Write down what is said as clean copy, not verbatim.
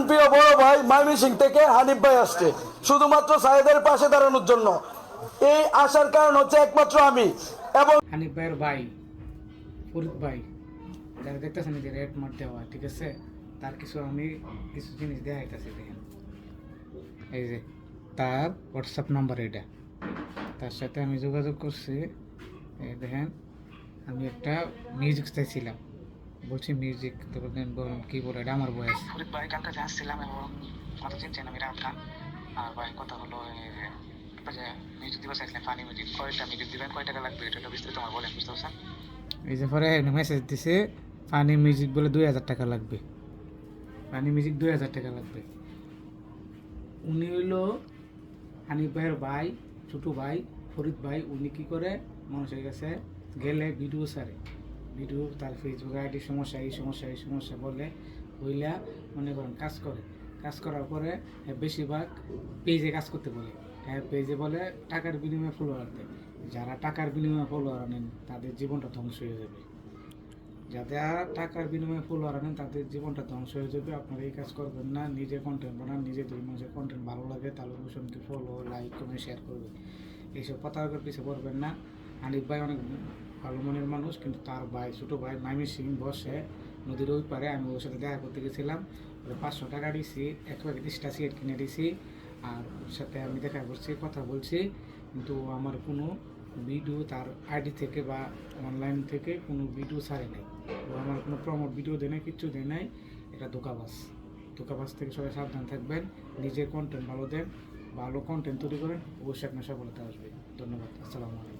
প্রিয় বড় ভাই ময়মনসিংহ থেকে হানিফ ভাই আসছে শুধুমাত্র সাইদের পাশে দাঁড়ানোর জন্য। এই আসার কারণ হচ্ছে একমাত্র আমি এবং হানিফ ভাইয়ের ভাই ফরিদ ভাই, যারা দেখতেছেন যে রেড মার দেওয়া, ঠিক আছে, তার আমি কিছু জিনিস দেখাইতেছি। দেখেন, এই যে তার হোয়াটসঅ্যাপ নাম্বার, এটা তার সাথে আমি যোগাযোগ করছি। এই দেখেন, আমি একটা মিউজিক চাইছিলাম, বলছি মিউজিক, তো বলুন কী বলে, এটা আমার বয়স। ফরিদ ভাই কালকে আসছিলাম এবং কথা চিনছেন, আমি রাত খান। আর ভাই কথা হলো যে মিউজিক দিবস চাইছিলেন, ফানি মিউজিক, কয়টা মিউজিক দিবেন, কয় টাকা লাগবে, এটা বিস্তারিত আমার বলেন, বুঝতে পারছেন? এই যে পরে মেসেজ দিছে, ফানি মিউজিক বলে 2000 টাকা লাগবে, ফানি মিউজিক 2000 টাকা লাগবে। উনি হইল হানিফ ভাইয়ের ভাই, ছোটো ভাই ফরিদ ভাই। উনি কী করে, মানুষের কাছে গেলে ভিডিও ছাড়ে, ভিডিও তার ফেসবুক আইডি সমস্যা, এই সমস্যা, এই সমস্যা বলে হইলা মনে করেন কাজ করে। কাজ করার পরে বেশিরভাগ পেজে কাজ করতে বলে, হ্যাঁ পেজে বলে টাকার বিনিময়ে ফলোয়ার দেয়। যারা টাকার বিনিময়ে ফলোয়ার আনেন তাদের জীবনটা ধ্বংস হয়ে যাবে। যারা টাকার বিনিময়ে ফলোয়ার আনেন তাদের জীবনটা ধ্বংস হয়ে যাবে। আপনারা এই কাজ করবেন না, নিজে কন্টেন্ট বানান, নিজে দুই মানুষের কন্টেন্ট ভালো লাগে তাহলে অবশ্যই ফলো, লাইক, কমেন্ট, শেয়ার করবেন। এইসব প্রতারকের পিছিয়ে পড়বেন না। হানিফ ভাই অনেক ভালো মনের মানুষ, কিন্তু তার ভাই, ছোটো ভাই ময়মনসিংহ বসে নদীর ওই পারে, আমি ওর সাথে দেখা করতে গেছিলাম। 500 টাকা দিয়েছি, এক প্যাকেট স্টাসিয়েট কিনে দিয়েছি, আর ওর সাথে আমি দেখা করছি, কথা বলছি, কিন্তু আমার কোনো ভিডিও তার আইডি থেকে বা অনলাইন থেকে কোনো ভিডিও ছাড়ে নাই। ও আমার কোনো প্রমোট ভিডিও দেয় নাই, কিচ্ছু দেয় নাই। এটা ধোঁকাবাজ। ধোঁকাবাজ থেকে সবাই সাবধান থাকবেন, নিজের কন্টেন্ট ভালো দেন, ভালো কন্টেন্ট তৈরি করেন, অবশ্যই আপনার সফলতা আসবে। ধন্যবাদ, আসসালামু আলাইকুম।